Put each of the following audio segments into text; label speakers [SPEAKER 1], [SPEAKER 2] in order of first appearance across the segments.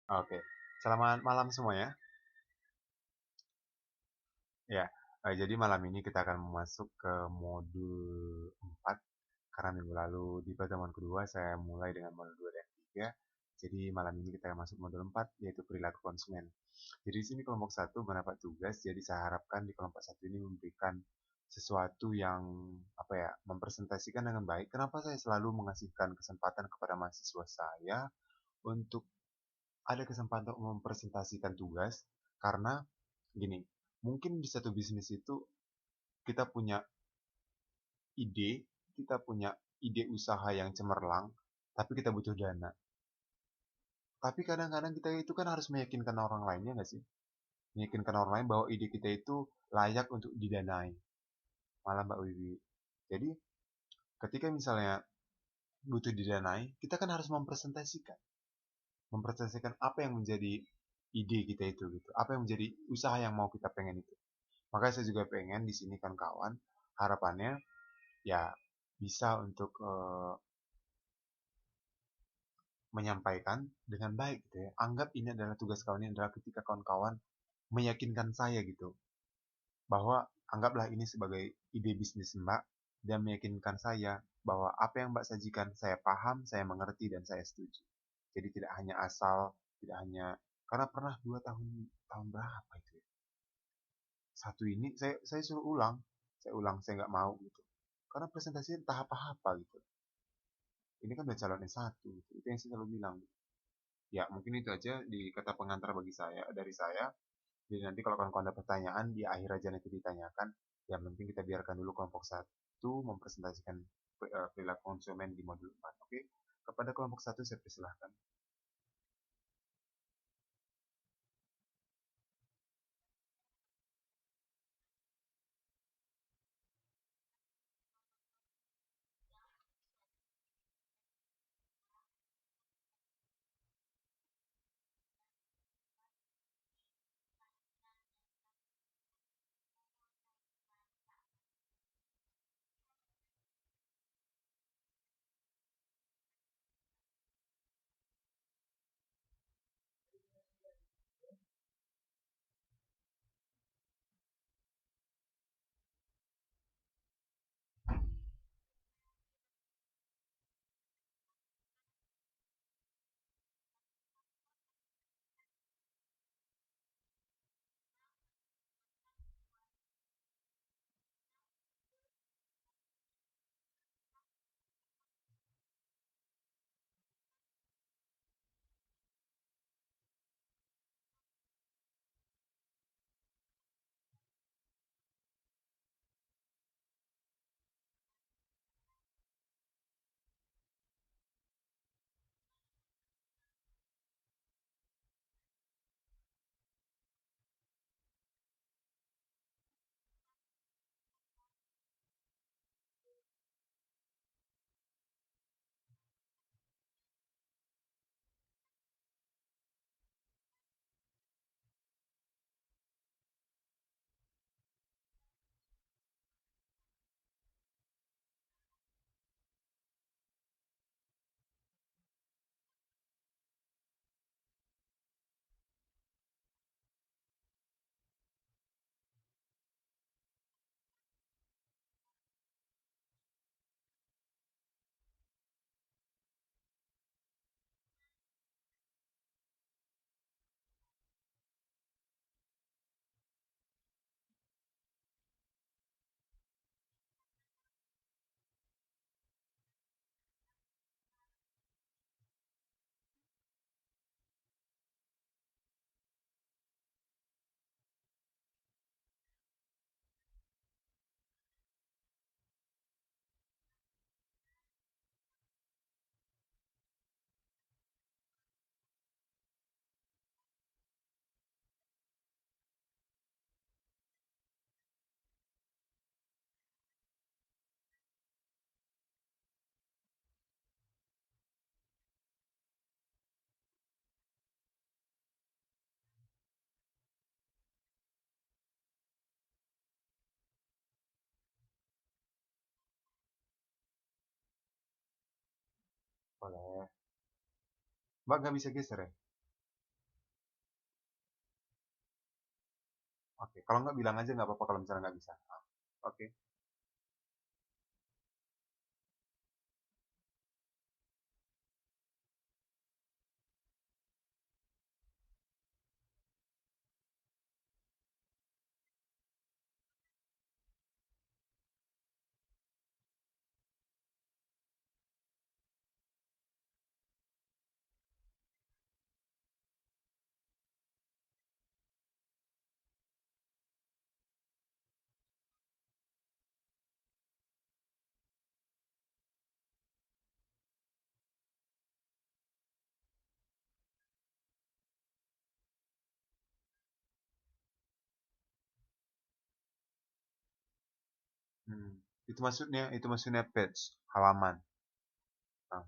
[SPEAKER 1] Oke, selamat malam semua ya. Ya, jadi malam ini kita akan masuk ke modul 4 karena minggu lalu di pertemuan kedua saya mulai dengan modul 2 dan 3. Jadi malam ini kita akan masuk modul 4 yaitu perilaku konsumen. Jadi di sini kelompok satu mendapat tugas, jadi saya harapkan di kelompok satu ini memberikan sesuatu yang mempresentasikan dengan baik. Kenapa saya selalu mengasihkan kesempatan kepada mahasiswa saya untuk ada kesempatan untuk mempresentasikan tugas karena gini, mungkin di satu bisnis itu kita punya ide, kita punya ide usaha yang cemerlang, tapi kita butuh dana. Tapi kadang-kadang kita itu kan harus meyakinkan orang lainnya nggak sih? Meyakinkan orang lain bahwa ide kita itu layak untuk didanai. Malah Mbak Wiwi. Jadi ketika misalnya butuh didanai, kita kan harus mempresentasikan. Mempresentasikan apa yang menjadi ide kita itu gitu. Apa yang menjadi usaha yang mau kita pengen itu. Makanya saya juga pengen di sini kan kawan, harapannya ya bisa untuk menyampaikan dengan baik gitu ya. Anggap ini adalah tugas kawan, ini adalah ketika kawan-kawan meyakinkan saya gitu bahwa anggaplah ini sebagai ide bisnis Mbak dan meyakinkan saya bahwa apa yang Mbak sajikan saya paham, saya mengerti dan saya setuju. Jadi tidak hanya asal, tidak hanya karena pernah 2 tahun tahun berapa itu ya? Satu ini saya suruh ulang, saya nggak mau gitu. Karena presentasinya entah apa-apa gitu. Ini kan udah calon S1 gitu. Itu yang saya selalu bilang. Ya, mungkin itu aja di kata pengantar bagi saya dari saya. Jadi nanti kalau kawan-kawan ada pertanyaan di akhir aja nanti ditanyakan. Yang penting kita biarkan dulu kelompok satu mempresentasikan perilaku konsumen di modul 4. Oke, kepada kelompok satu saya persilahkan. Boleh. Mbak nggak bisa geser ya? Kalau nggak bilang aja nggak apa-apa kalau misalnya nggak bisa. Oke. Hmm. Itu maksudnya page halaman. Nah,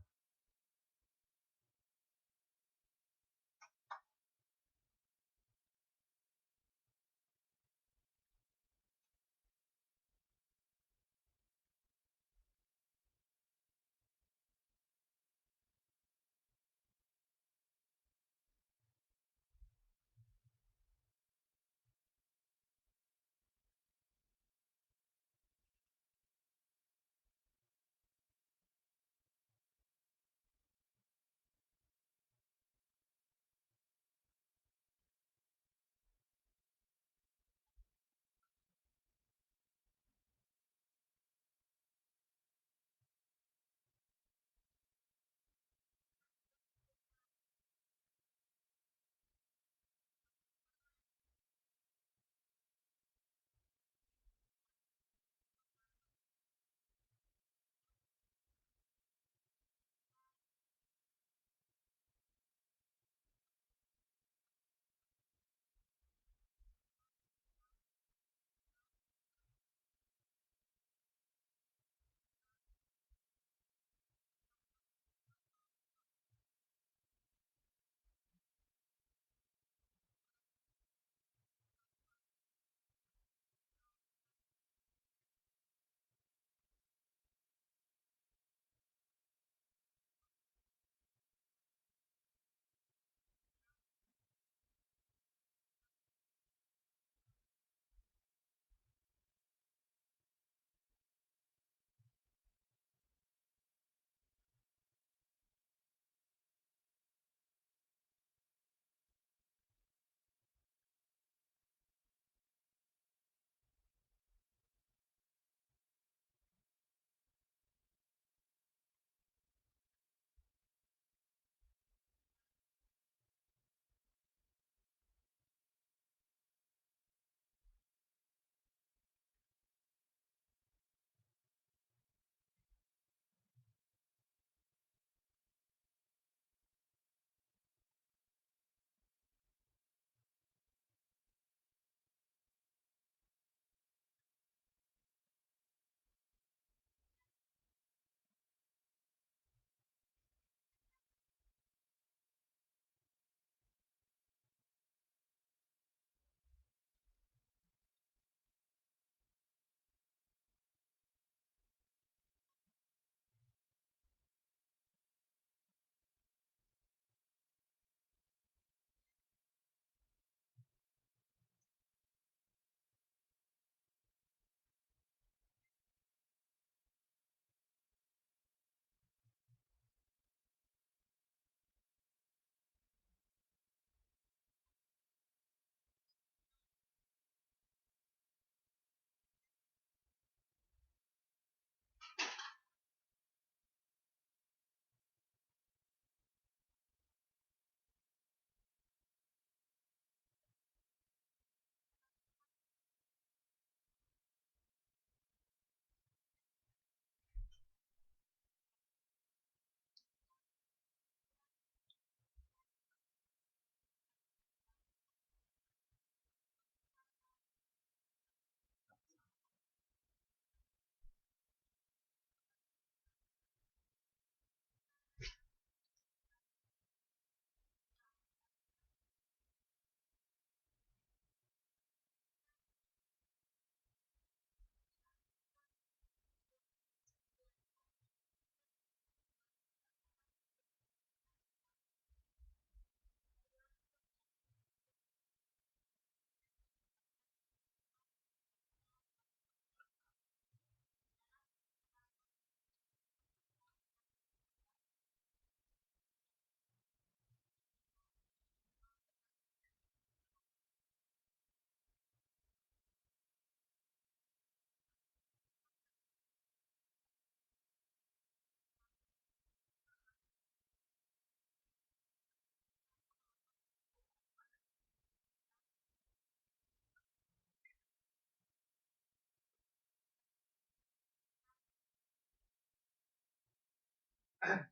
[SPEAKER 1] Kenapa?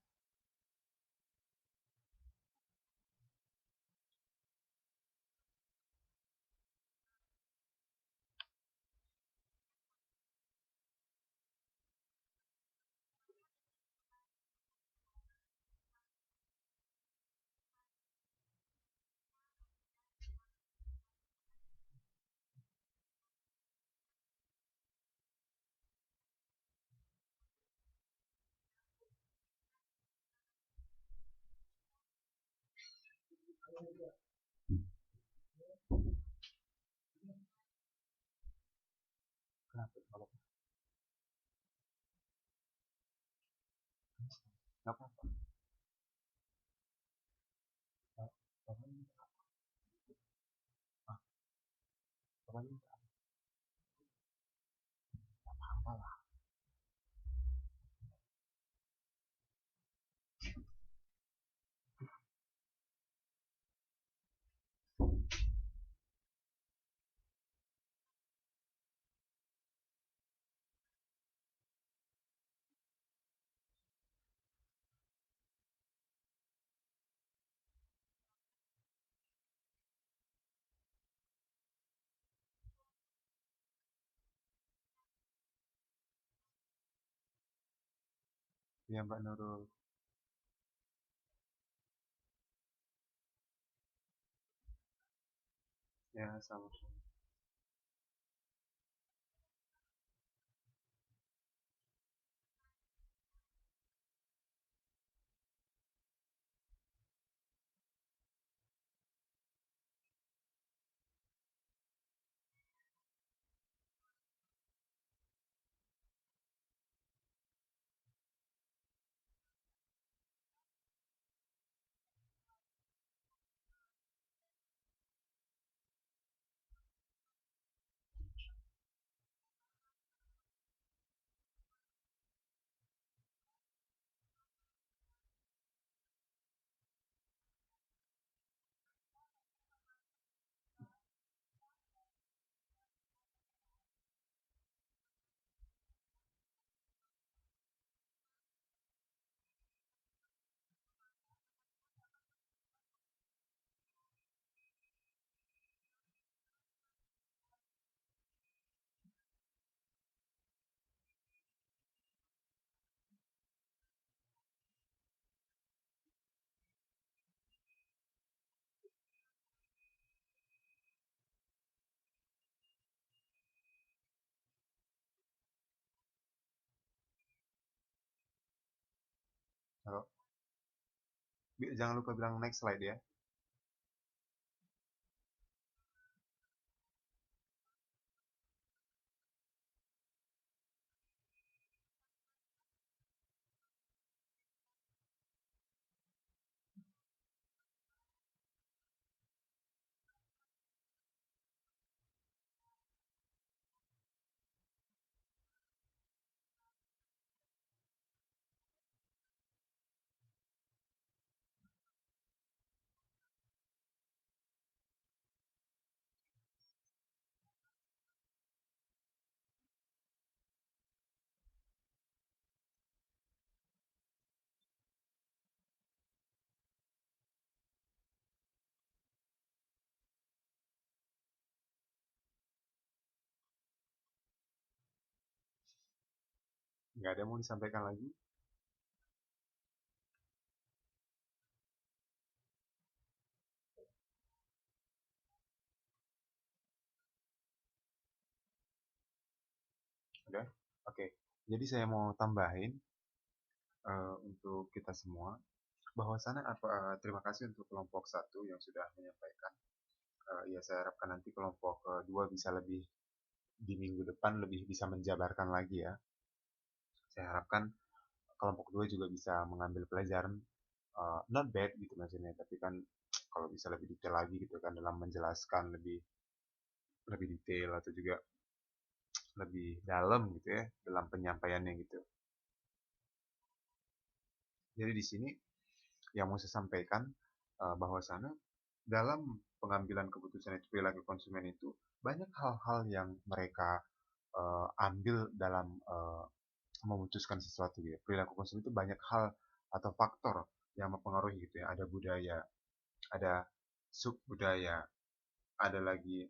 [SPEAKER 1] Nggak apa-apa. Ya Mbak Nurul. Ya sama. Kalau jangan lupa bilang next slide ya. Nggak ada yang mau disampaikan lagi. Udah. Oke. Jadi saya mau tambahin untuk kita semua bahwasannya terima kasih untuk kelompok satu yang sudah menyampaikan. Ya saya harapkan nanti kelompok kedua bisa lebih di minggu depan lebih bisa menjabarkan lagi ya. Saya harapkan kelompok kedua juga bisa mengambil pelajaran not bad gitu maksudnya, tapi kan kalau bisa lebih detail lagi gitu kan dalam menjelaskan lebih lebih detail atau juga lebih dalam gitu ya dalam penyampaiannya gitu. Jadi di sini yang mau saya sampaikan bahwasannya dalam pengambilan keputusan itu perilaku konsumen itu banyak hal-hal yang mereka ambil dalam memutuskan sesuatu ya. Perilaku konsumen itu banyak hal atau faktor yang mempengaruhi gitu ya. Ada budaya, ada sub budaya, ada lagi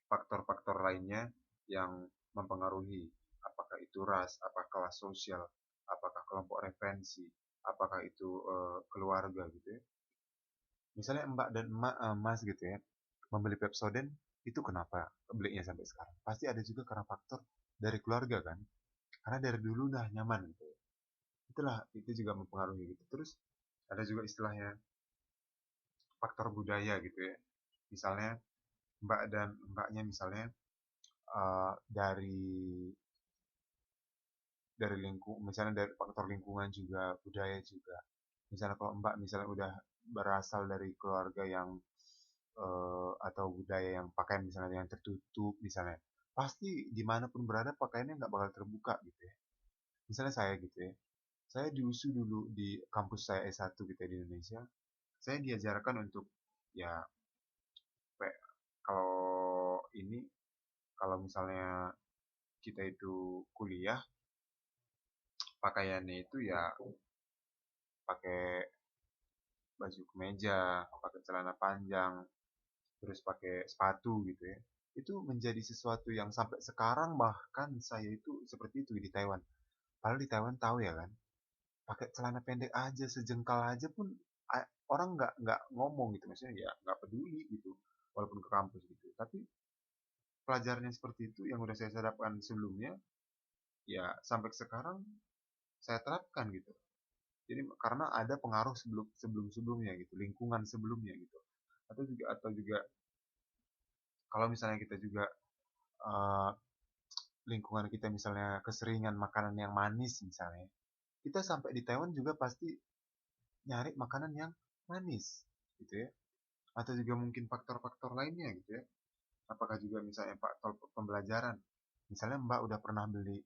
[SPEAKER 1] faktor-faktor lainnya yang mempengaruhi, apakah itu ras, apakah kelas sosial, apakah kelompok referensi, apakah itu keluarga gitu ya. Misalnya mbak dan mas gitu ya, membeli Pepsodent, itu kenapa belinya sampai sekarang? Pasti ada juga karena faktor dari keluarga kan, karena dari dulu udah nyaman gitu ya. Itulah, itu juga mempengaruhi gitu. Terus ada juga istilahnya faktor budaya gitu ya. Misalnya mbak dan mbaknya misalnya dari misalnya dari faktor lingkungan juga, budaya juga. Misalnya kalau mbak misalnya udah berasal dari keluarga yang atau budaya yang pakaian misalnya yang tertutup misalnya, pasti dimanapun berada pakaiannya nggak bakal terbuka gitu ya. Misalnya saya gitu ya, saya diusu dulu di kampus saya S1 gitu ya di Indonesia, saya diajarkan untuk ya kalau ini kalau misalnya kita itu kuliah pakaiannya itu ya pakai baju kemeja, pakai celana panjang, terus pakai sepatu gitu ya. Itu menjadi sesuatu yang sampai sekarang bahkan saya itu seperti itu di Taiwan. Padahal di Taiwan tahu ya kan, pakai celana pendek aja sejengkal aja pun orang nggak ngomong gitu, maksudnya ya nggak peduli gitu, walaupun ke kampus gitu. Tapi pelajaran yang seperti itu yang udah saya dapatkan sebelumnya, ya sampai sekarang saya terapkan gitu. Jadi karena ada pengaruh sebelumnya gitu, lingkungan sebelumnya gitu. Atau juga kalau misalnya kita juga uh, lingkungan kita misalnya keseringan makanan yang manis misalnya, kita sampai di Taiwan juga pasti nyari makanan yang manis gitu ya. Atau juga mungkin faktor-faktor lainnya gitu ya. Apakah juga misalnya faktor pembelajaran. Misalnya Mbak udah pernah beli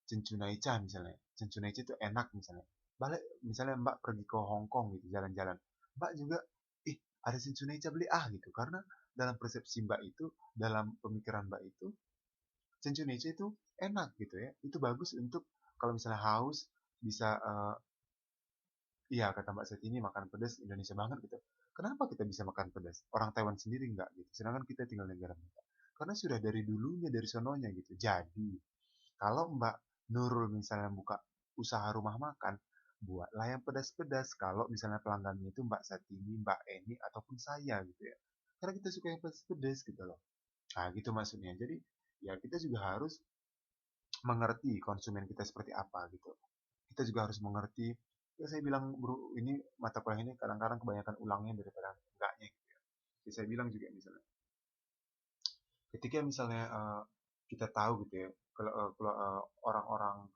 [SPEAKER 1] Cincunaicha misalnya. Cincunaicha itu enak misalnya. Balik misalnya Mbak pergi ke Hong Kong gitu jalan-jalan. Mbak juga ada Cincunaicha beli gitu. Karena dalam persepsi Mbak itu, dalam pemikiran Mbak itu, Cincunaicha itu enak gitu ya. Itu bagus untuk kalau misalnya haus bisa iya kata Mbak Set ini makan pedas Indonesia banget gitu. Kenapa kita bisa makan pedas? Orang Taiwan sendiri enggak gitu. Sedangkan kita tinggal di negara mereka. Karena sudah dari dulunya dari sononya gitu. Jadi kalau Mbak Nurul misalnya buka usaha rumah makan, buatlah yang pedas-pedas. Kalau misalnya pelanggannya itu Mbak Satini, Mbak Eni, ataupun saya gitu ya. Karena kita suka yang pedas-pedas gitu loh. Nah gitu maksudnya. Jadi ya kita juga harus mengerti konsumen kita seperti apa gitu. Kita juga harus mengerti, ya saya bilang bro, ini mata kuliah ini kadang-kadang kebanyakan ulangnya daripada enggaknya gitu ya. Jadi saya bilang juga misalnya, ketika misalnya kita tahu gitu ya, kalau orang-orang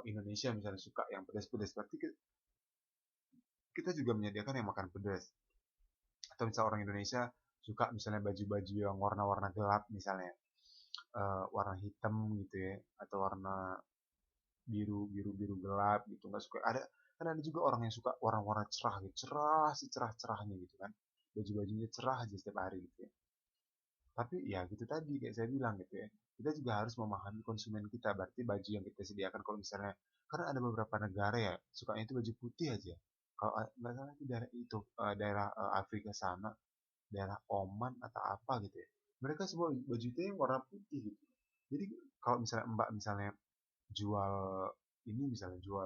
[SPEAKER 1] Indonesia misalnya suka yang pedas-pedas, berarti kita juga menyediakan yang makan pedas. Atau misalnya orang Indonesia suka misalnya baju-baju yang warna-warna gelap misalnya, warna hitam gitu ya, atau warna biru biru biru gelap gitu, nggak suka ada kan, ada juga orang yang suka warna-warna cerah gitu, cerah secerah-cerahnya gitu kan, baju-bajunya cerah aja setiap hari gitu ya. Tapi ya gitu tadi kayak saya bilang gitu ya, kita juga harus memahami konsumen kita. Berarti baju yang kita sediakan kalau misalnya, karena ada beberapa negara ya sukanya itu baju putih aja. Kalau nggak salah itu daerah Afrika sana, daerah Oman atau apa gitu ya, mereka semua baju itu yang warna putih gitu. Jadi kalau misalnya mbak misalnya jual ini, misalnya jual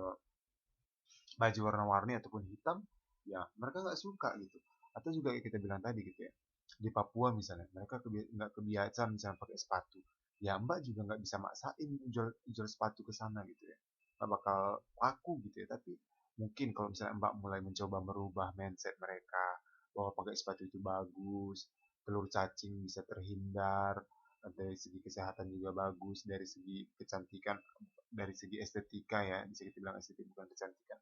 [SPEAKER 1] baju warna-warni ataupun hitam, ya mereka nggak suka gitu. Atau juga kayak kita bilang tadi gitu ya, di Papua misalnya mereka nggak kebiasaan misalnya pakai sepatu, ya mbak juga nggak bisa maksain jual, jual sepatu ke sana gitu ya, nggak bakal laku gitu ya. Tapi mungkin kalau misalnya mbak mulai mencoba merubah mindset mereka bahwa pakai sepatu itu bagus, telur cacing bisa terhindar, dari segi kesehatan juga bagus, dari segi kecantikan, dari segi estetika ya, bisa kita bilang estetik bukan kecantikan,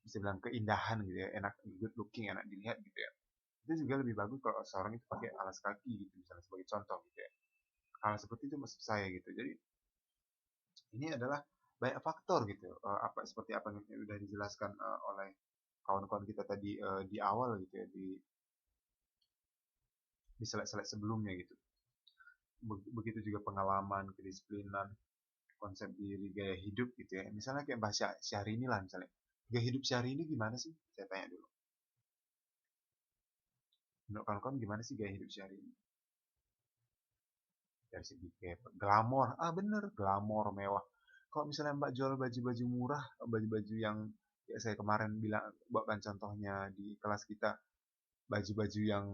[SPEAKER 1] bisa bilang keindahan gitu ya, enak, good looking, enak dilihat gitu ya. Itu juga lebih bagus kalau seorang itu pakai alas kaki gitu misalnya, sebagai contoh gitu ya. Hal seperti itu maksud saya gitu. Jadi ini adalah banyak faktor gitu, apa seperti apa yang sudah dijelaskan oleh kawan-kawan kita tadi di awal gitu ya, di slide-slide sebelumnya gitu. Begitu juga pengalaman, kedisiplinan, konsep diri gaya hidup gitu ya. Misalnya kayak Mbak Syahrini lah misalnya. Gaya hidup Syahrini gimana sih? Saya tanya dulu. Menurut kawan-kawan gimana sih gaya hidup Syahrini? Dari segi kayak glamor. Ah bener, glamor, mewah. Kalau misalnya Mbak jual baju-baju murah, baju-baju yang ya saya kemarin bilang, buatkan contohnya di kelas kita, baju-baju yang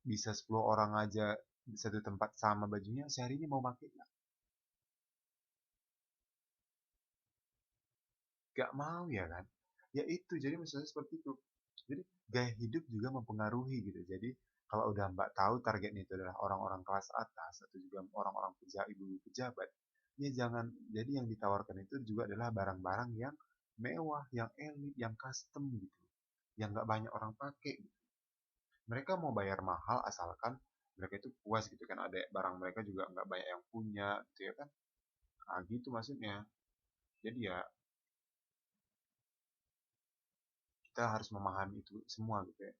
[SPEAKER 1] bisa 10 orang aja di satu tempat sama bajunya, Syahrini mau pakai nggak? Gak mau ya kan? Ya itu, jadi misalnya seperti itu. Jadi gaya hidup juga mempengaruhi gitu. Jadi kalau udah Mbak tahu targetnya itu adalah orang-orang kelas atas atau juga orang-orang ibu pejabat, ya jangan, jadi yang ditawarkan itu juga adalah barang-barang yang mewah, yang elit, yang custom gitu, yang nggak banyak orang pakai. Gitu. Mereka mau bayar mahal asalkan mereka itu puas gitu kan, ada barang mereka juga nggak banyak yang punya gitu ya kan. Ah gitu maksudnya. Jadi ya kita harus memahami itu semua gitu ya.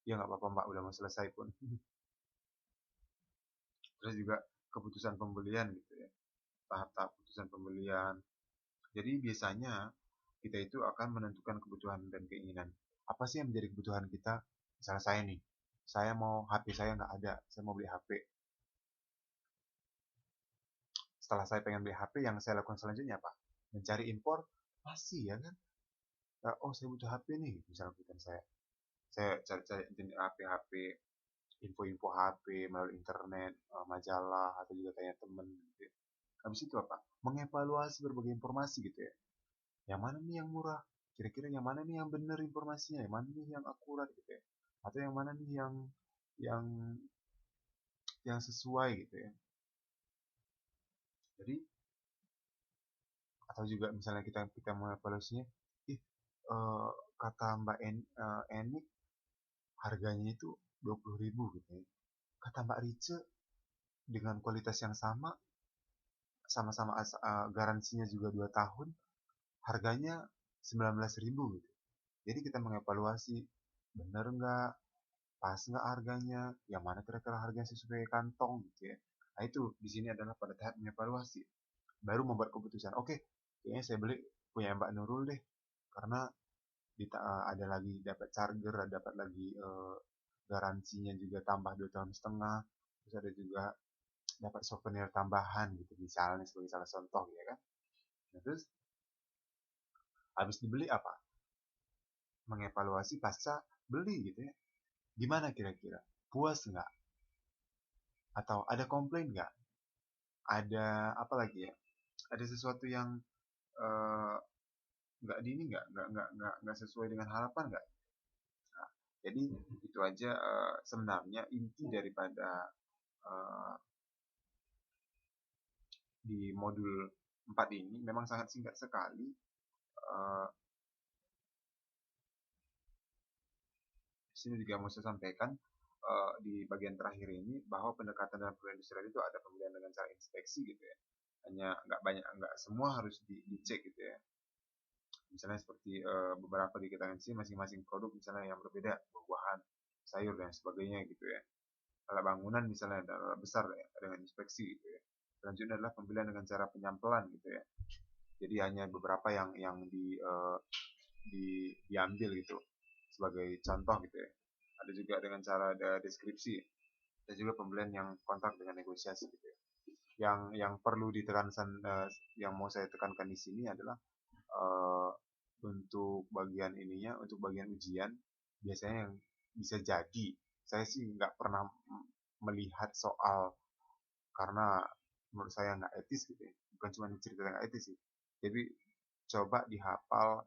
[SPEAKER 1] Ya nggak apa-apa Mbak, udah mau selesai pun. Terus juga keputusan pembelian gitu ya, tahap-tahap keputusan pembelian. Jadi biasanya kita itu akan menentukan kebutuhan dan keinginan. Apa sih yang menjadi kebutuhan kita? Misalnya saya nih, saya mau HP saya nggak ada, saya mau beli HP. Setelah saya pengen beli HP, yang saya lakukan selanjutnya apa? Mencari impor, masih ya kan? Oh saya butuh HP nih, misalnya kebutuhan saya cari-cari HP-HP, info-info HP melalui internet, majalah, atau juga tanya temen gitu ya. Habis itu apa? Mengevaluasi berbagai informasi gitu ya. Yang mana nih yang murah? Kira-kira yang mana nih yang benar informasinya? Yang mana nih yang akurat gitu ya? Atau yang mana nih yang yang sesuai gitu ya. Jadi atau juga misalnya kita kita mengevaluasinya, ih kata Mbak Eni harganya itu 20.000 gitu ya. Kata Mbak Rice dengan kualitas yang sama, sama-sama garansinya juga 2 tahun, harganya 19.000 gitu. Jadi kita mengevaluasi, bener nggak, pas nggak harganya, yang mana kira-kira harganya sesuai kantong gitu ya. Nah itu di sini adalah pada tahap mengevaluasi, baru membuat keputusan. Oke, kayaknya saya beli punya Mbak Nurul deh, karena ada lagi dapat charger, dapat lagi garansinya juga tambah 2,5 tahun, terus ada juga dapat souvenir tambahan gitu misalnya sebagai salah contoh ya kan. Nah, terus habis dibeli apa? Mengevaluasi pasca beli gitu ya. Gimana kira-kira? Puas nggak? Atau ada komplain nggak? Ada apa lagi ya? Ada sesuatu yang eh, nggak di ini nggak sesuai dengan harapan nggak? Nah, jadi itu aja sebenarnya inti daripada eh, di modul 4 ini memang sangat singkat sekali. Eh, di sini juga mau saya sampaikan di bagian terakhir ini bahwa pendekatan dalam perindustrian itu ada pembelian dengan cara inspeksi gitu ya. Hanya nggak banyak, nggak semua harus dicek gitu ya. Misalnya seperti beberapa di kita sih masing-masing produk misalnya yang berbeda, buah-buahan, sayur dan sebagainya gitu ya. Kalau bangunan misalnya adalah besar ya, dengan inspeksi gitu ya. Selanjutnya adalah pembelian dengan cara penyampelan gitu ya. Jadi hanya beberapa yang diambil gitu sebagai contoh gitu ya. Ada juga dengan cara ada deskripsi, ada juga pembelian yang kontrak dengan negosiasi gitu ya. Yang perlu ditekankan, yang mau saya tekankan di sini adalah uh, untuk bagian ininya, untuk bagian ujian biasanya yang bisa jadi, saya sih nggak pernah melihat soal karena menurut saya nggak etis gitu ya. Bukan cuma cerita nggak etis sih, jadi coba dihafal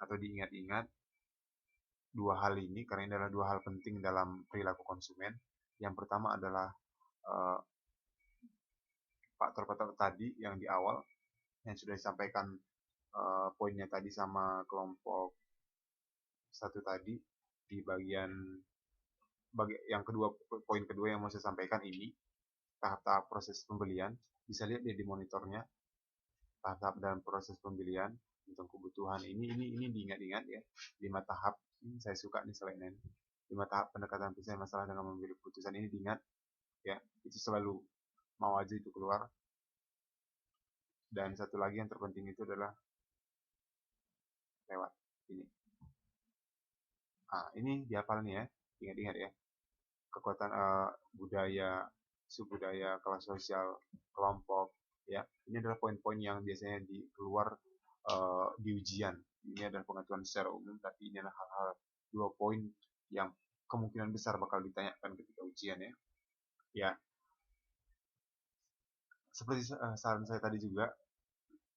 [SPEAKER 1] atau diingat-ingat dua hal ini karena ini adalah dua hal penting dalam perilaku konsumen. Yang pertama adalah uh, faktor-faktor tadi yang di awal yang sudah disampaikan poinnya tadi sama kelompok satu tadi di bagian yang kedua, poin kedua yang mau saya sampaikan ini tahap-tahap proses pembelian, bisa lihat di monitornya tahap-tahap dalam proses pembelian tentang kebutuhan ini diingat-ingat ya, 5 tahap. Ini saya suka nih selain ini, 5 tahap pendekatan penyelesaian masalah dengan memilih keputusan ini diingat ya, itu selalu mau aja itu keluar. Dan satu lagi yang terpenting itu adalah lewat ini. Ini dihafal nih ya, ingat-ingat ya. Kekuatan budaya, subudaya, kelas sosial, kelompok, ya. Ini adalah poin-poin yang biasanya keluar di ujian. Ini adalah pengetahuan secara umum, tapi ini adalah hal-hal 2 poin yang kemungkinan besar bakal ditanyakan ketika ujian ya. Ya, seperti saran saya tadi juga,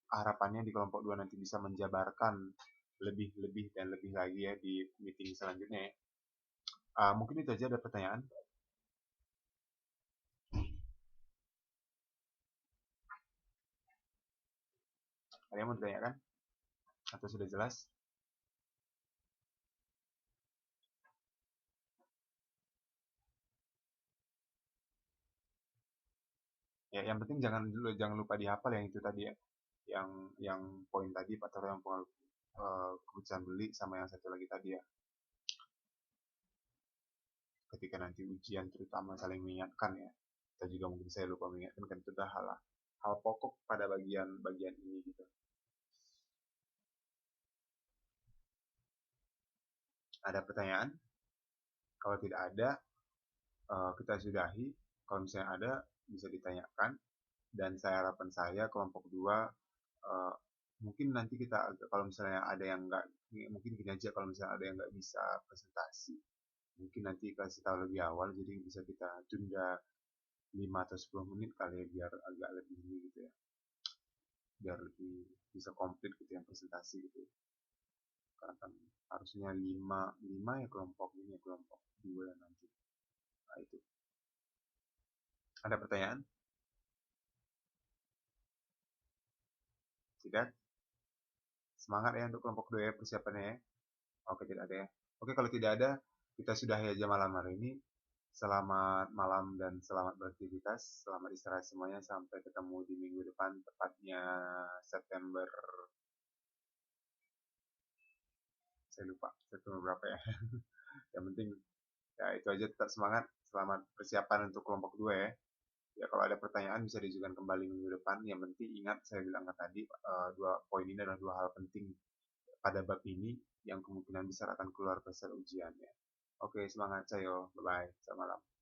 [SPEAKER 1] harapannya di kelompok 2 nanti bisa menjabarkan lebih dan lebih lagi ya di meeting selanjutnya ya. Mungkin itu aja, ada pertanyaan? Ada yang mau ditanyakan? Atau sudah jelas? Ya, yang penting jangan lupa dihafal yang itu tadi ya. Yang poin tadi faktor yang pengaruh keputusan beli sama yang satu lagi tadi ya. Ketika nanti ujian terutama saling mengingatkan ya. Kita juga mungkin saya lupa mengingatkan kan itu adalah hal pokok pada bagian ini gitu. Ada pertanyaan? Kalau tidak ada, kita sudahi. Kalau misalnya ada, bisa ditanyakan. Dan harapan saya kelompok 2 mungkin nanti kita kalau misalnya ada yang nggak, mungkin gini aja, kalau misalnya ada yang nggak bisa presentasi, mungkin nanti kasih tahu lebih awal, jadi bisa kita tunda 5 atau 10 menit kali ya, biar agak lebih ini gitu ya, biar lebih bisa komplit gitu yang presentasi gitu ya. Karena kan harusnya 5 ya kelompok ini ya, kelompok 2 yang nanti. Nah itu. Ada pertanyaan? Tidak? Semangat ya untuk kelompok 2 ya persiapannya ya. Oke, tidak ada ya. Oke, kalau tidak ada, kita sudahi aja malam hari ini. Selamat malam dan selamat beraktivitas. Selamat istirahat semuanya. Sampai ketemu di minggu depan, tepatnya September. Saya lupa September berapa ya. Yang penting ya itu aja, tetap semangat. Selamat persiapan untuk kelompok 2 ya. Ya, kalau ada pertanyaan bisa diajukan kembali minggu depan. Yang penting ingat, saya bilang tadi, 2 poin ini adalah 2 hal penting pada bab ini yang kemungkinan besar akan keluar besar ujiannya. Oke, semangat, Cayo. Bye-bye. Selamat malam.